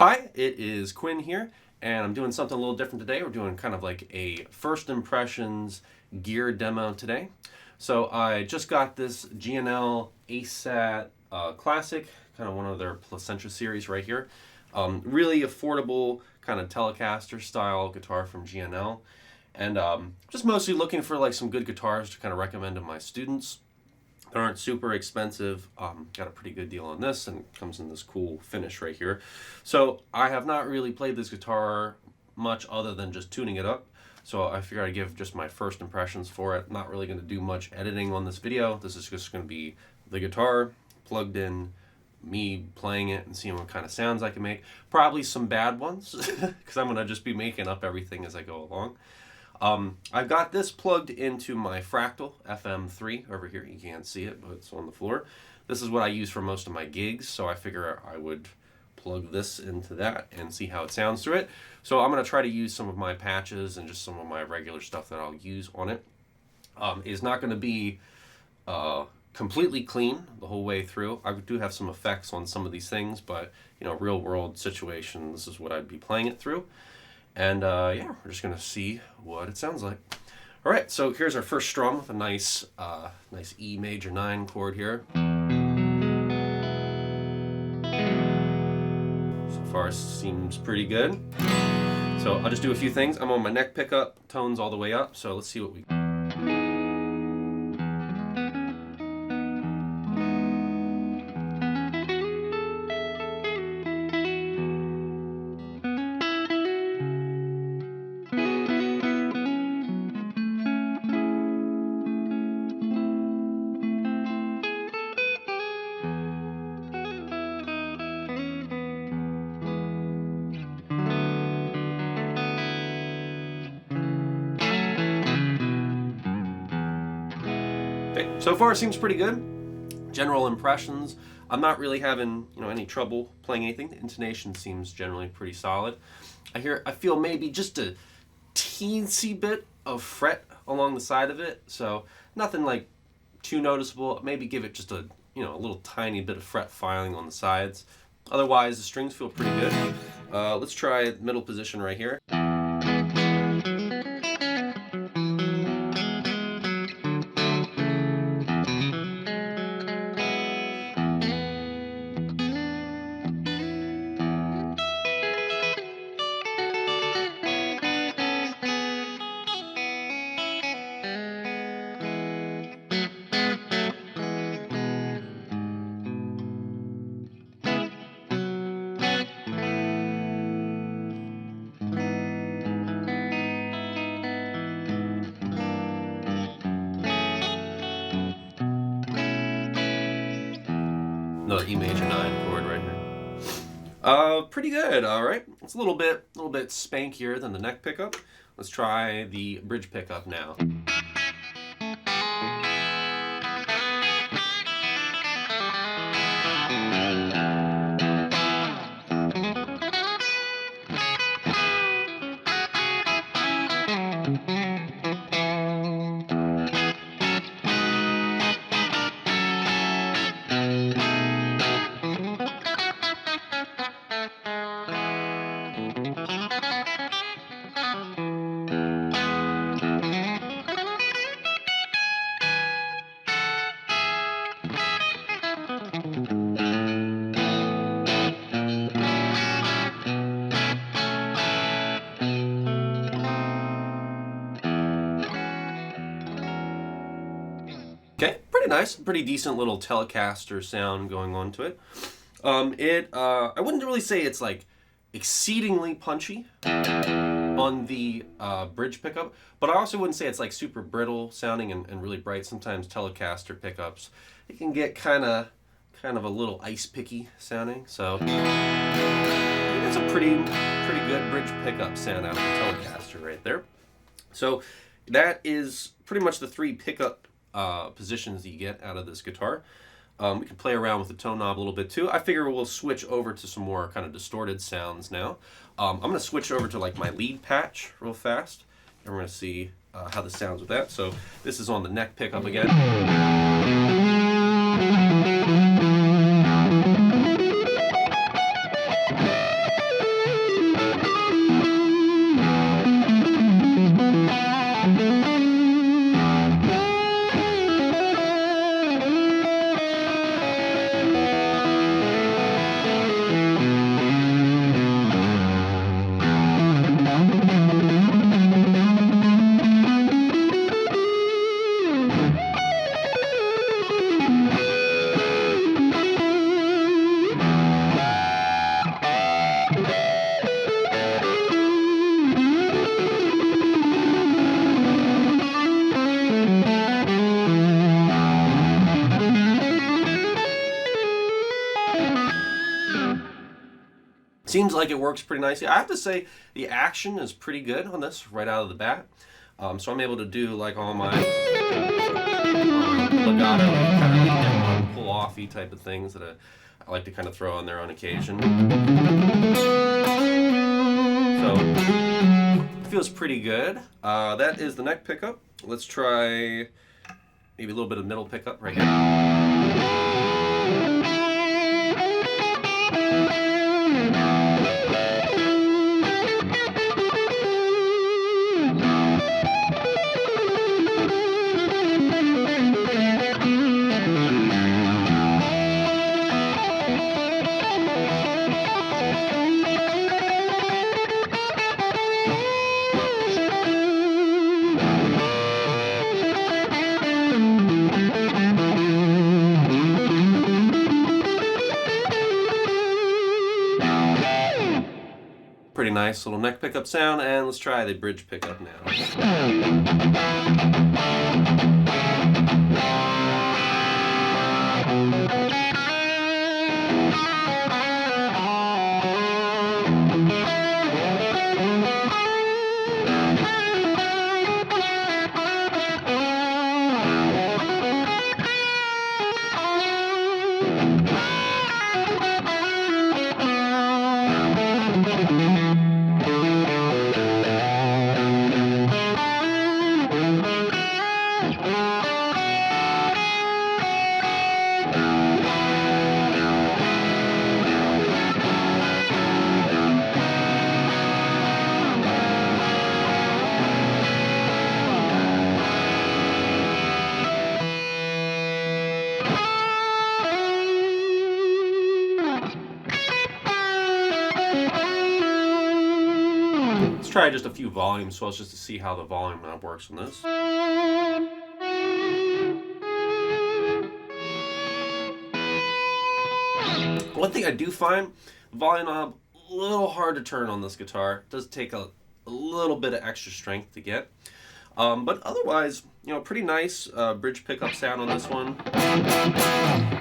Hi, it is Quinn here, and I'm doing something a little different today. We're doing kind of like a first impressions gear demo today. So I just got this G&L ASAT Classic, kind of one of their Placentia series right here. Really affordable kind of Telecaster style guitar from G&L. And just mostly looking for like some good guitars to kind of recommend to my students. They aren't super expensive. Got a pretty good deal on this, and it comes in this cool finish right here. So I have not really played this guitar much other than just tuning it up. So I figured I'd give just my first impressions for it. Not really going to do much editing on this video. This is just going to be the guitar plugged in, me playing it and seeing what kind of sounds I can make. Probably some bad ones, because I'm going to just be making up everything as I go along. I've got this plugged into my Fractal FM3 over here. You can't see it, but it's on the floor. This is what I use for most of my gigs, so I figure I would plug this into that and see how it sounds through it. So I'm going to try to use some of my patches and just some of my regular stuff that I'll use on it. It's not going to be completely clean the whole way through. I do have some effects on some of these things, but real world situation, this is what I'd be playing it through. And yeah, we're just going to see what it sounds like. All right, so here's our first strum with a nice E major 9 chord here. So far seems pretty good. So I'll just do a few things. I'm on my neck pickup, tones all the way up, so let's see what we... Okay, so far it seems pretty good. General impressions, I'm not really having any trouble playing anything. The intonation seems generally pretty solid. I feel maybe just a teensy bit of fret along the side of it, so nothing like too noticeable. Maybe give it just a little tiny bit of fret filing on the sides. Otherwise, the strings feel pretty good. Let's try middle position right here. Another E major 9 chord right here. Pretty good. All right, it's a little bit spankier than the neck pickup. Let's try the bridge pickup now. Okay, pretty nice, pretty decent little Telecaster sound going on to it. I wouldn't really say it's like exceedingly punchy on the bridge pickup, but I also wouldn't say it's like super brittle sounding and really bright. Sometimes Telecaster pickups, it can get kind of a little ice picky sounding. So it's a pretty good bridge pickup sound out of the Telecaster right there. So that is pretty much the 3 pickup positions that you get out of this guitar. We can play around with the tone knob a little bit too. I figure we'll switch over to some more kind of distorted sounds now. I'm going to switch over to like my lead patch real fast, and we're going to see how this sounds with that. So this is on the neck pickup again. Seems like it works pretty nicely. I have to say the action is pretty good on this right out of the bat. So I'm able to do like all my legato, kind of like demo, pull-offy type of things that I like to kind of throw on there on occasion. So it feels pretty good. That is the neck pickup. Let's try maybe a little bit of middle pickup right here. Pretty nice little neck pickup sound, and let's try the bridge pickup now. Let's try just a few volume swells just to see how the volume knob works on this. One thing I do find, the volume knob a little hard to turn on this guitar. It does take a little bit of extra strength to get. But otherwise, pretty nice bridge pickup sound on this one.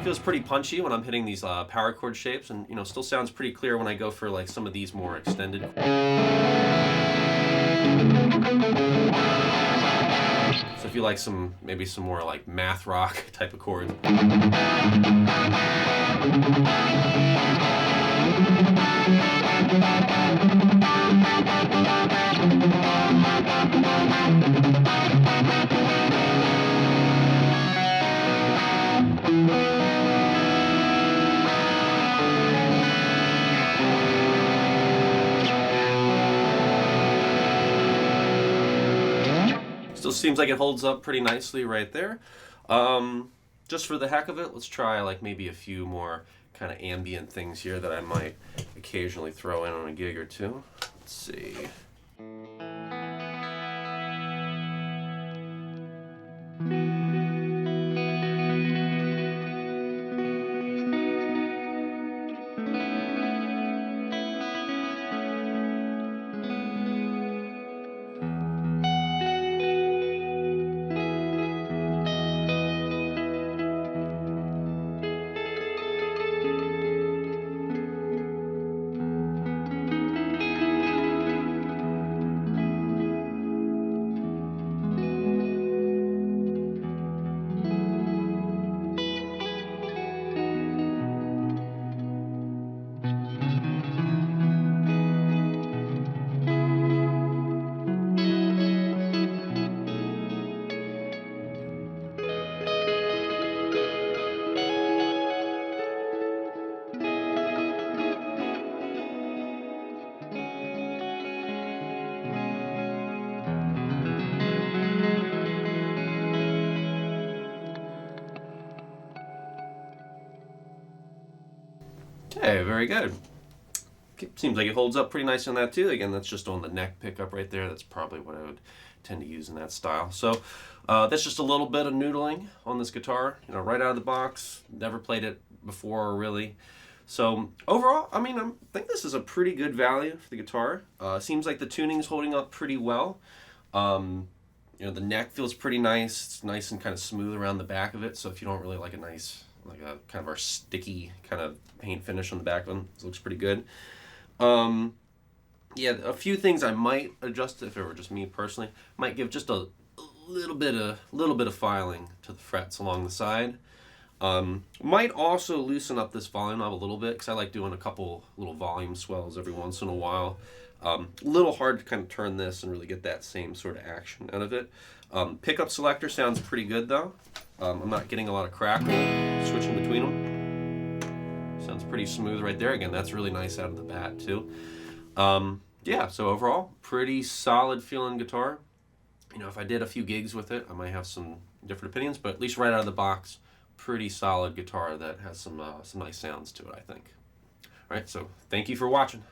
Feels pretty punchy when I'm hitting these power chord shapes, and still sounds pretty clear when I go for like some of these more extended. So if you like maybe some more like math rock type of chords. Still seems like it holds up pretty nicely right there. Just for the heck of it, let's try like maybe a few more kind of ambient things here that I might occasionally throw in on a gig or two. Let's see. Okay, very good. Seems like it holds up pretty nice on that too. Again, that's just on the neck pickup right there. That's probably what I would tend to use in that style. So that's just a little bit of noodling on this guitar, right out of the box. Never played it before, really. So overall, I think this is a pretty good value for the guitar. Seems like the tuning's holding up pretty well. The neck feels pretty nice. It's nice and kind of smooth around the back of it. So if you don't really like a nice, like a kind of our sticky kind of paint finish on the back of them, it looks pretty good. Yeah, a few things I might adjust if it were just me personally. Might give just a little bit of filing to the frets along the side. Might also loosen up this volume knob a little bit because I like doing a couple little volume swells every once in a while. A little hard to kind of turn this and really get that same sort of action out of it. Pickup selector sounds pretty good though. I'm not getting a lot of crackle switching between them. Sounds pretty smooth right there. Again, that's really nice out of the bat too. Yeah, so overall, pretty solid feeling guitar. You know, if I did a few gigs with it, I might have some different opinions, but at least right out of the box, pretty solid guitar that has some nice sounds to it, I think. All right, so thank you for watching.